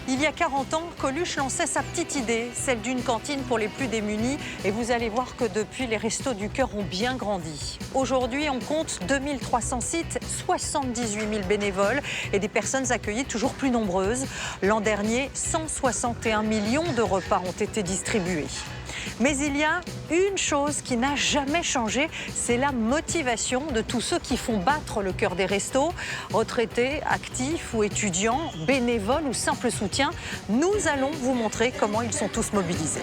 Il y a 40 ans, Coluche lançait sa petite idée, celle d'une cantine pour les plus démunis. Et vous allez voir que depuis, les Restos du Cœur ont bien grandi. Aujourd'hui, on compte 2300 sites, 78 000 bénévoles et des personnes accueillies toujours plus nombreuses. L'an dernier, 161 millions de repas ont été distribués. Mais il y a une chose qui n'a jamais changé, c'est la motivation de tous ceux qui font battre le cœur des restos. Retraités, actifs ou étudiants, bénévoles ou simples soutiens, nous allons vous montrer comment ils sont tous mobilisés.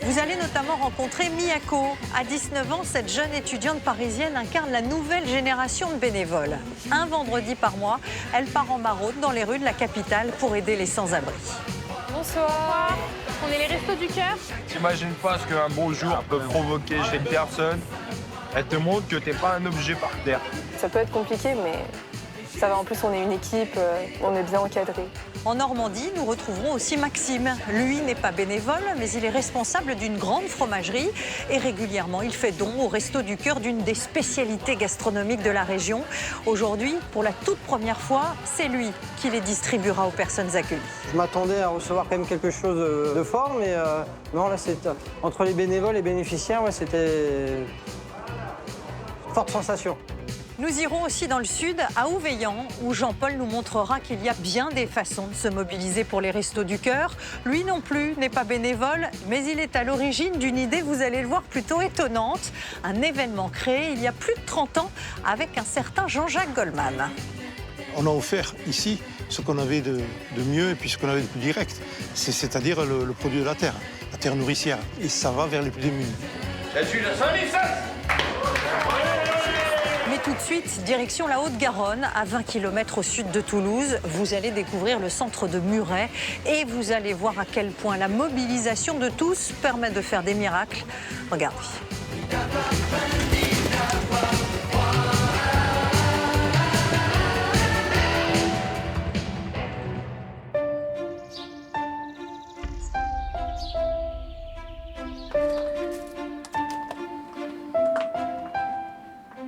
Vous allez notamment rencontrer Miyako. À 19 ans, cette jeune étudiante parisienne incarne la nouvelle génération de bénévoles. Un vendredi par mois, elle part en maraude dans les rues de la capitale pour aider les sans-abri. Bonsoir, on est les Restos du Cœur. T'imagines pas ce qu'un beau jour peut provoquer chez une personne. Elle te montre que t'es pas un objet par terre. Ça peut être compliqué, mais ça va. En plus, on est une équipe, on est bien encadré. En Normandie, nous retrouverons aussi Maxime. Lui n'est pas bénévole, mais il est responsable d'une grande fromagerie. Et régulièrement, il fait don au Resto du Cœur d'une des spécialités gastronomiques de la région. Aujourd'hui, pour la toute première fois, c'est lui qui les distribuera aux personnes accueillies. Je m'attendais à recevoir quand même quelque chose de fort, mais non, là, c'est entre les bénévoles et les bénéficiaires, ouais, c'était forte sensation. Nous irons aussi dans le sud, à Ouveillan, où Jean-Paul nous montrera qu'il y a bien des façons de se mobiliser pour les Restos du Cœur. Lui non plus n'est pas bénévole, mais il est à l'origine d'une idée, vous allez le voir, plutôt étonnante. Un événement créé il y a plus de 30 ans avec un certain Jean-Jacques Goldman. On a offert ici ce qu'on avait de mieux et puis ce qu'on avait de plus direct, c'est-à-dire le produit de la terre nourricière. Et ça va vers les plus démunis. Je suis le seul ici. Mais tout de suite, direction la Haute-Garonne, à 20 km au sud de Toulouse. Vous allez découvrir le centre de Muret et vous allez voir à quel point la mobilisation de tous permet de faire des miracles. Regardez.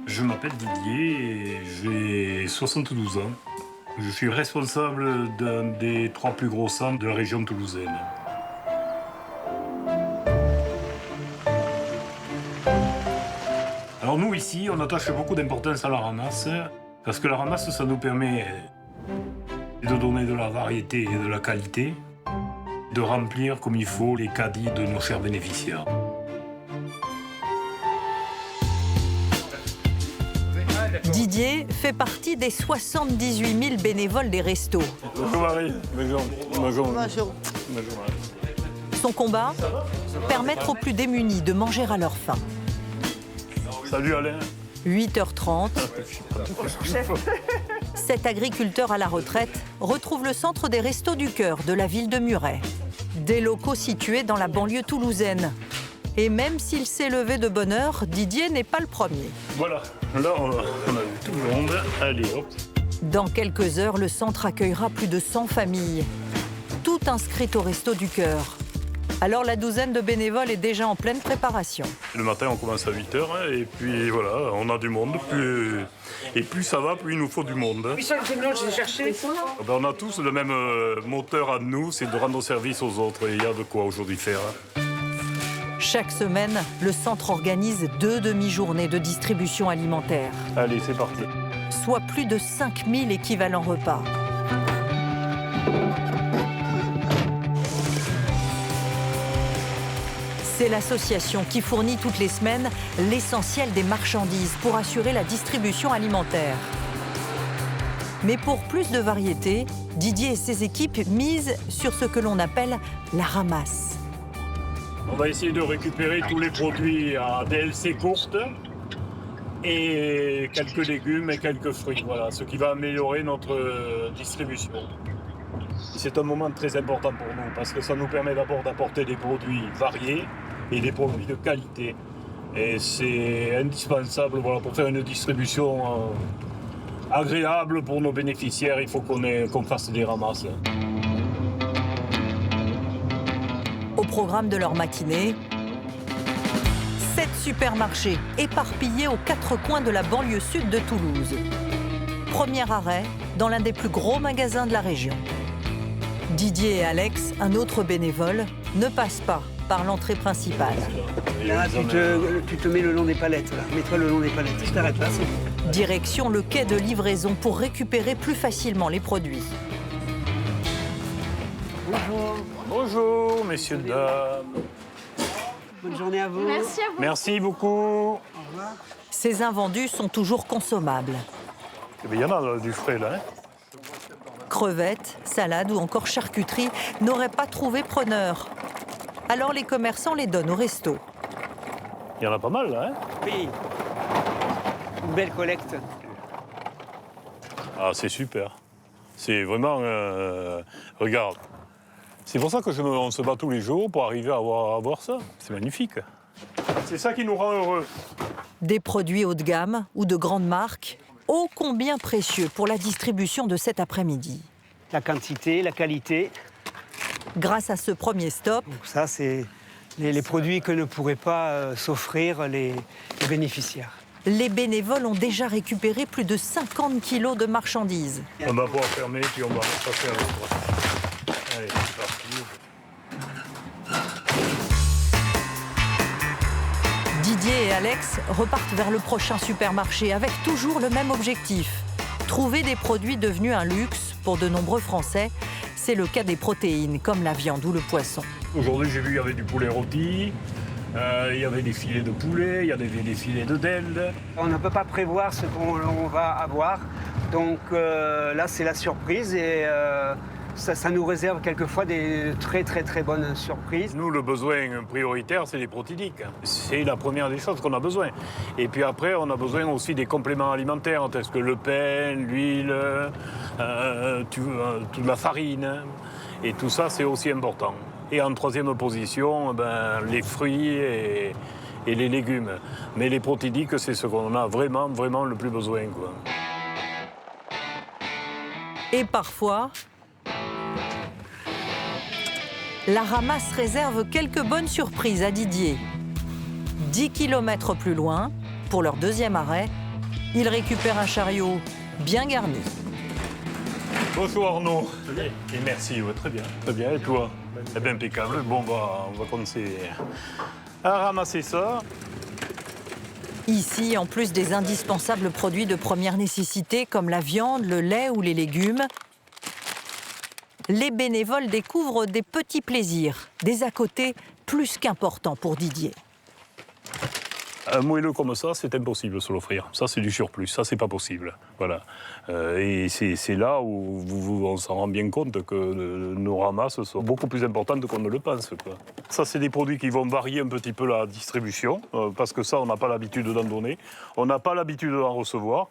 Je m'appelle Didier et j'ai 72 ans. Je suis responsable d'un des 3 plus gros centres de la région toulousaine. Alors nous ici, on attache beaucoup d'importance à la ramasse parce que la ramasse, ça nous permet de donner de la variété et de la qualité, de remplir comme il faut les caddies de nos chers bénéficiaires. Didier fait partie des 78 000 bénévoles des restos. Bonjour Marie. Bonjour. Son combat, permettre aux plus démunis de manger à leur faim. Salut Alain. 8h30. Cet agriculteur à la retraite retrouve le centre des Restos du Cœur de la ville de Muret. Des locaux situés dans la banlieue toulousaine. Et même s'il s'est levé de bonne heure, Didier n'est pas le premier. Voilà, là on a vu tout le monde. Allez hop. Dans quelques heures, le centre accueillera plus de 100 familles, toutes inscrites au Resto du Cœur. Alors la douzaine de bénévoles est déjà en pleine préparation. Le matin on commence à 8h et puis voilà, on a du monde. Et plus ça va, plus il nous faut du monde. On a tous le même moteur à nous, c'est de rendre service aux autres. Et il y a de quoi aujourd'hui faire. Chaque semaine, le centre organise 2 demi-journées de distribution alimentaire. Allez, c'est parti. Soit plus de 5000 équivalents repas. C'est l'association qui fournit toutes les semaines l'essentiel des marchandises pour assurer la distribution alimentaire. Mais pour plus de variété, Didier et ses équipes misent sur ce que l'on appelle la ramasse. On va essayer de récupérer tous les produits à DLC courtes et quelques légumes et quelques fruits. Voilà, ce qui va améliorer notre distribution. C'est un moment très important pour nous parce que ça nous permet d'abord d'apporter des produits variés et des produits de qualité. Et c'est indispensable pour faire une distribution agréable pour nos bénéficiaires. Il faut qu'on fasse des ramasses. Au programme de leur matinée, 7 supermarchés éparpillés aux 4 coins de la banlieue sud de Toulouse. Premier arrêt, dans l'un des plus gros magasins de la région. Didier et Alex, un autre bénévole, ne passent pas par l'entrée principale. Là, tu te mets le long des palettes. Là. Mets-toi le long des palettes. Je t'arrête là, c'est bon. Direction le quai de livraison pour récupérer plus facilement les produits. Bonjour. Bonjour, messieurs, dames. Bonne journée à vous. Merci à vous. Merci beaucoup. Au revoir. Ces invendus sont toujours consommables. Eh bien, il y en a du frais, là. Hein. Crevettes, salades ou encore charcuterie n'auraient pas trouvé preneur. Alors les commerçants les donnent au resto. Il y en a pas mal, là. Hein. Oui. Une belle collecte. Ah, c'est super. C'est vraiment... regarde. C'est pour ça que on se bat tous les jours pour arriver à avoir ça. C'est magnifique. C'est ça qui nous rend heureux. Des produits haut de gamme ou de grandes marques, ô combien précieux pour la distribution de cet après-midi. La quantité, la qualité. Grâce à ce premier stop, Donc ça, c'est les produits que ne pourraient pas s'offrir les bénéficiaires. les bénévoles ont déjà récupéré plus de 50 kilos de marchandises. On va pouvoir fermer, puis on va passer à l'autre. Allez, c'est parti. Didier et Alex repartent vers le prochain supermarché avec toujours le même objectif. Trouver des produits devenus un luxe pour de nombreux Français. C'est le cas des protéines, comme la viande ou le poisson. Aujourd'hui, j'ai vu qu'il y avait du poulet rôti, il y avait des filets de poulet, il y avait des filets de dinde. On ne peut pas prévoir ce qu'on va avoir. Donc là, c'est la surprise et ça nous réserve quelquefois des très bonnes surprises. Nous, le besoin prioritaire, c'est les protéiniques. C'est la première des choses qu'on a besoin. Et puis après, on a besoin aussi des compléments alimentaires, tels que le pain, l'huile, toute la farine. Et tout ça, c'est aussi important. Et en troisième position, les fruits et les légumes. Mais les protéiniques, c'est ce qu'on a vraiment le plus besoin, quoi. Et parfois, la ramasse réserve quelques bonnes surprises à Didier. 10 km plus loin, pour leur deuxième arrêt, ils récupèrent un chariot bien garni. Bonjour Arnaud. Et merci, ouais, très bien. Très bien, et toi? Eh bien, impeccable. Bon, on va commencer à ramasser ça. Ici, en plus des indispensables produits de première nécessité comme la viande, le lait ou les légumes, les bénévoles découvrent des petits plaisirs, des à côté plus qu'importants pour Didier. Un moelleux comme ça, c'est impossible de se l'offrir. Ça, c'est du surplus. Ça, c'est pas possible. Voilà. Et c'est là où on s'en rend bien compte que nos ramasses sont beaucoup plus importantes qu'on ne le pense, quoi. Ça, c'est des produits qui vont varier un petit peu la distribution, parce que ça, on n'a pas l'habitude d'en donner. On n'a pas l'habitude d'en recevoir.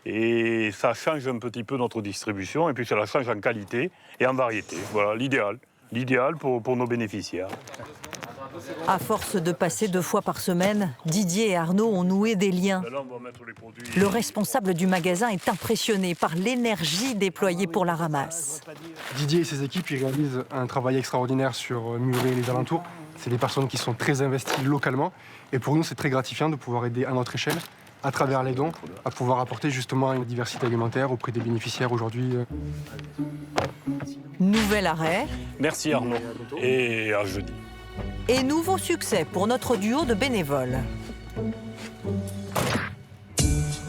Et ça change un petit peu notre distribution. Et puis, ça la change en qualité et en variété. Voilà, l'idéal. L'idéal pour nos bénéficiaires. À force de passer 2 fois par semaine, Didier et Arnaud ont noué des liens. Là, on va mettre les produits. Le responsable du magasin est impressionné par l'énergie déployée pour la ramasse. Didier et ses équipes ils réalisent un travail extraordinaire sur Muret et les alentours. C'est des personnes qui sont très investies localement. Et pour nous, c'est très gratifiant de pouvoir aider à notre échelle, à travers les dons, à pouvoir apporter justement une diversité alimentaire auprès des bénéficiaires aujourd'hui. Nouvel arrêt Merci Arnaud. Et à jeudi. et nouveau succès pour notre duo de bénévoles.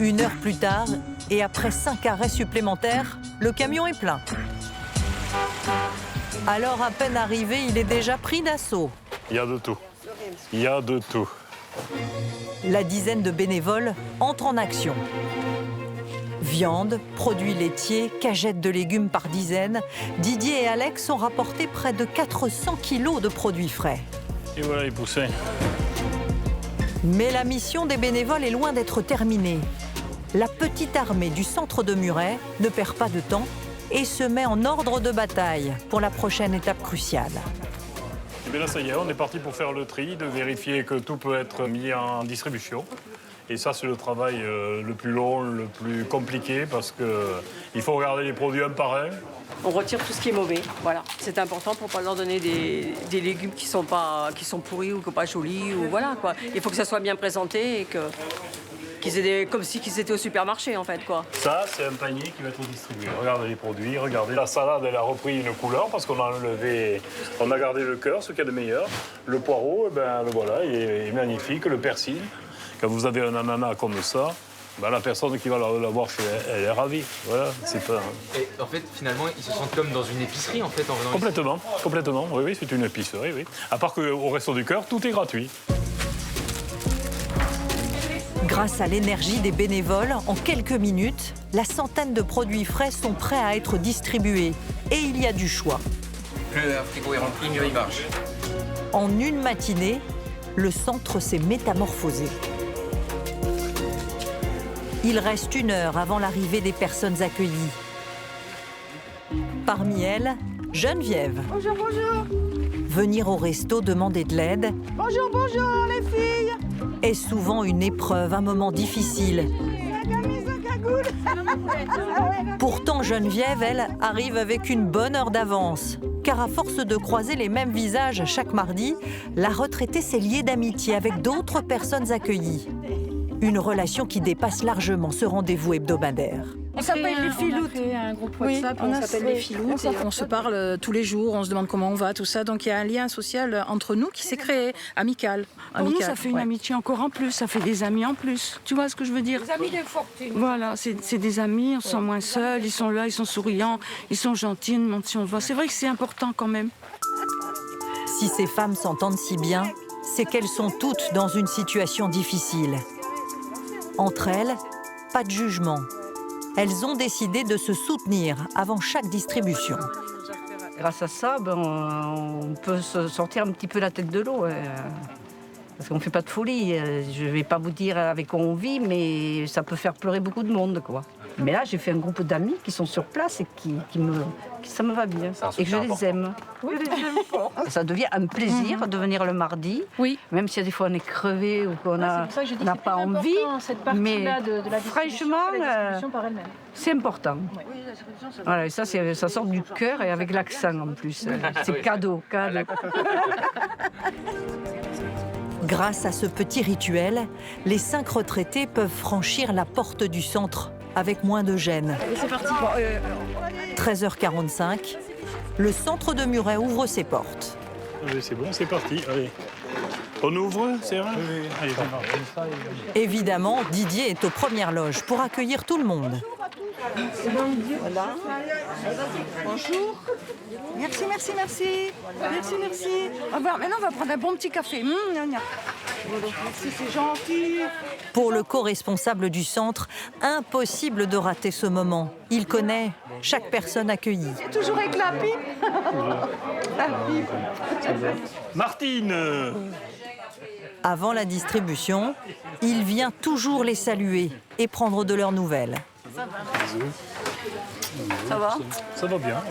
1 heure plus tard, et après 5 arrêts supplémentaires, le camion est plein. Alors, à peine arrivé, il est déjà pris d'assaut. Il y a de tout. Il y a de tout. La dizaine de bénévoles entre en action. Viande, produits laitiers, cagettes de légumes par dizaines, Didier et Alex ont rapporté près de 400 kilos de produits frais. Et voilà les poussins. Mais la mission des bénévoles est loin d'être terminée. La petite armée du centre de Muret ne perd pas de temps et se met en ordre de bataille pour la prochaine étape cruciale. Et bien là, ça y est, on est parti pour faire le tri, de vérifier que tout peut être mis en distribution. Et ça, c'est le travail le plus long, le plus compliqué, parce qu'il faut regarder les produits un par un. On retire tout ce qui est mauvais, voilà. C'est important pour ne pas leur donner des légumes qui sont pourris ou qui sont pas jolis, ou voilà, quoi. Il faut que ça soit bien présenté et comme si qu'ils étaient au supermarché, en fait, quoi. Ça, c'est un panier qui va être distribué. Regardez les produits, regardez. La salade, elle a repris une couleur parce qu'on a enlevé, on a gardé le cœur, ce qu'il y a de meilleur. Le poireau, eh ben, le voilà, il est magnifique. Le persil, quand vous avez un ananas comme ça, ben, la personne qui va l'avoir fait, elle est ravie. Voilà, c'est pas... Et en fait, finalement, ils se sentent comme dans une épicerie, en fait, en venant Complètement, complètement. Oui, oui, c'est une épicerie, oui. À part qu'au Resto du Cœur, tout est gratuit. Grâce à l'énergie des bénévoles, en quelques minutes, la centaine de produits frais sont prêts à être distribués. Et il y a du choix. Plus un frigo est rempli, mieux il marche. En une matinée, le centre s'est métamorphosé. Il reste 1 heure avant l'arrivée des personnes accueillies. Parmi elles, Geneviève. Bonjour, bonjour. Venir au resto demander de l'aide Bonjour, bonjour les filles. est souvent une épreuve, un moment difficile. Pourtant, Geneviève, elle, arrive avec une bonne heure d'avance. Car à force de croiser les mêmes visages chaque mardi, la retraitée s'est liée d'amitié avec d'autres personnes accueillies. Une relation qui dépasse largement ce rendez-vous hebdomadaire. On s'appelle les filoutes. On a créé un groupe WhatsApp, on s'appelle les filoutes. On se parle tous les jours, on se demande comment on va, tout ça. Donc il y a un lien social entre nous qui s'est créé, amical. Pour nous, ça fait une amitié encore en plus, ça fait des amis en plus. Tu vois ce que je veux dire? Des amis de fortune. Voilà, c'est des amis, on se sent moins seuls, ils sont là, ils sont souriants, ils sont gentils, même si on le voit. C'est vrai que c'est important quand même. Si ces femmes s'entendent si bien, c'est qu'elles sont toutes dans une situation difficile. Entre elles, pas de jugement. Elles ont décidé de se soutenir avant chaque distribution. Grâce à ça, on peut se sortir un petit peu la tête de l'eau. Parce qu'on ne fait pas de folie. Je ne vais pas vous dire avec quoi on vit, mais ça peut faire pleurer beaucoup de monde, quoi. Mais là, j'ai fait un groupe d'amis qui sont sur place et ça me va bien. Et que je les aime. Oui, je les aime fort. Ça devient un plaisir de venir le mardi. Oui. Même si des fois on est crevé ou qu'on n'a pas envie. Mais franchement, c'est important. Voilà, et ça sort du cœur et avec l'accent en plus. C'est cadeau. Grâce à ce petit rituel, les 5 retraités peuvent franchir la porte du centre avec moins de gêne. C'est parti. 13h45, le centre de Muret ouvre ses portes. Allez, c'est bon, c'est parti. Allez. On ouvre, c'est vrai? Oui. Allez, c'est parti. Évidemment, Didier est aux premières loges pour accueillir tout le monde. Voilà. Bonjour. Merci, merci, merci. Merci, merci. Au revoir. Maintenant, on va prendre un bon petit café. Merci, c'est gentil. Pour le co-responsable du centre, impossible de rater ce moment. Il connaît chaque personne accueillie. C'est toujours avec la pipe. La pipe. Martine! Avant la distribution, il vient toujours les saluer et prendre de leurs nouvelles. Ça va? Ça va bien.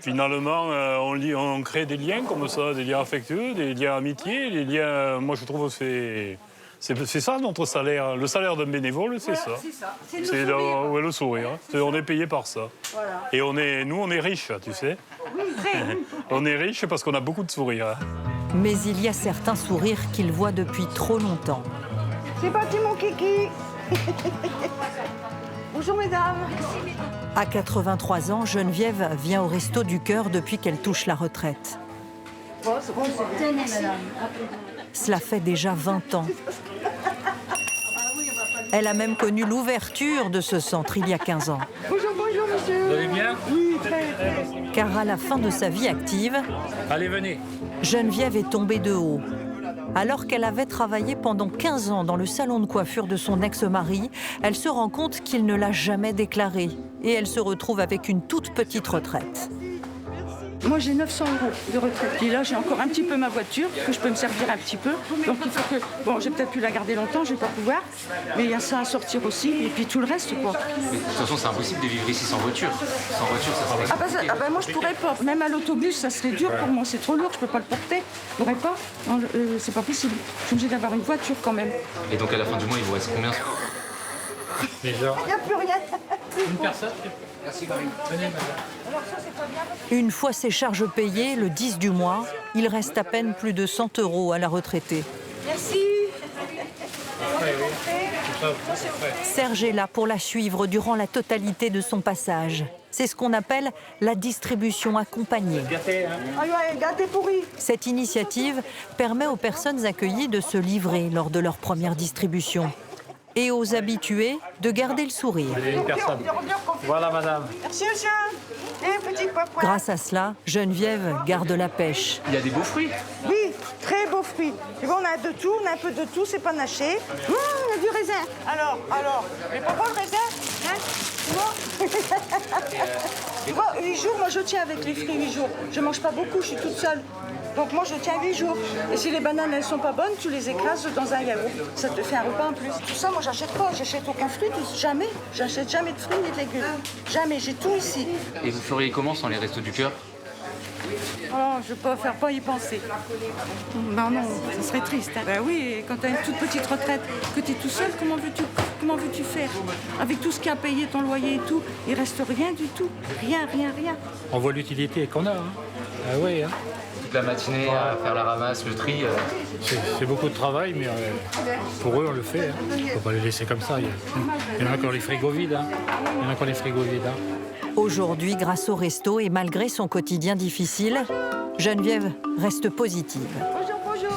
Finalement, on crée des liens comme ça, des liens affectueux, des liens amitiés, des liens... Moi, je trouve que c'est ça notre salaire. Le salaire d'un bénévole, c'est ça. C'est le sourire. On est payé par ça. Voilà. Et nous, on est riches, tu sais. Oui, très. On est riches parce qu'on a beaucoup de sourires. Mais il y a certains sourires qu'il voit depuis trop longtemps. C'est parti, mon kiki. Bonjour, mesdames. À 83 ans, Geneviève vient au Resto du Cœur depuis qu'elle touche la retraite. Cela fait déjà 20 ans. Elle a même connu l'ouverture de ce centre il y a 15 ans. Bonjour, bonjour, monsieur. Vous allez bien? Oui, très. Car à la fin de sa vie active, Allez, venez. Geneviève est tombée de haut. Alors qu'elle avait travaillé pendant 15 ans dans le salon de coiffure de son ex-mari, elle se rend compte qu'il ne l'a jamais déclaré. Et elle se retrouve avec une toute petite retraite. Moi, j'ai 900 € de retraite. Et là, j'ai encore un petit peu ma voiture, que je peux me servir un petit peu. Donc, il faut que... Bon, j'ai peut-être pu la garder longtemps, je vais pas pouvoir. Mais il y a ça à sortir aussi. Et puis tout le reste, quoi. Mais de toute façon, c'est impossible de vivre ici sans voiture. Sans voiture, ça serait compliqué. Moi, je pourrais pas. Même à l'autobus, ça serait dur pour moi. C'est trop lourd, je peux pas le porter. Je pourrais pas. C'est pas possible. Je suis obligée d'avoir une voiture quand même. Et donc, à la fin du mois, il vous reste combien? Déjà. Il n'y a plus rien. Une personne? Merci, Marie. Venez, madame. Une fois ses charges payées, le 10 du mois, il reste à peine plus de 100 € à la retraitée. Merci. Serge est là pour la suivre durant la totalité de son passage. C'est ce qu'on appelle la distribution accompagnée. Gâté pourri. Cette initiative permet aux personnes accueillies de se livrer lors de leur première distribution et aux habitués de garder le sourire. Voilà, madame. Merci, monsieur. Et petite popoine. Grâce à cela, Geneviève garde la pêche. Il y a des beaux fruits. Oui, très beaux fruits. Et bon, on a de tout, on a un peu de tout, c'est panaché. On a du raisin. Alors, les pas le raisin, hein? Tu vois, 8 jours, moi je tiens avec les fruits 8 jours. Je mange pas beaucoup, je suis toute seule. Donc moi je tiens 8 jours. Et si les bananes elles sont pas bonnes, tu les écrases dans un yaourt. Ça te fait un repas en plus. Tout ça, moi j'achète pas, j'achète aucun fruit, jamais. J'achète jamais de fruits ni de légumes. Jamais, j'ai tout ici. Et vous feriez comment sans les Restos du Cœur? Oh, je peux pas y penser. Ben non, ça serait triste. Hein. Ben oui, quand tu as une toute petite retraite, que tu es tout seul, comment veux-tu faire? Avec tout ce qui a payé ton loyer et tout, il reste rien du tout. Rien. On voit l'utilité qu'on a. Hein. Ah oui, hein. Toute la matinée à faire la ramasse, le tri. C'est beaucoup de travail, mais pour eux, on le fait. Hein. On ne peut pas les laisser comme ça. Il y en a encore les frigos vides. Hein. Aujourd'hui, grâce au resto et malgré son quotidien difficile, Geneviève reste positive. Bonjour.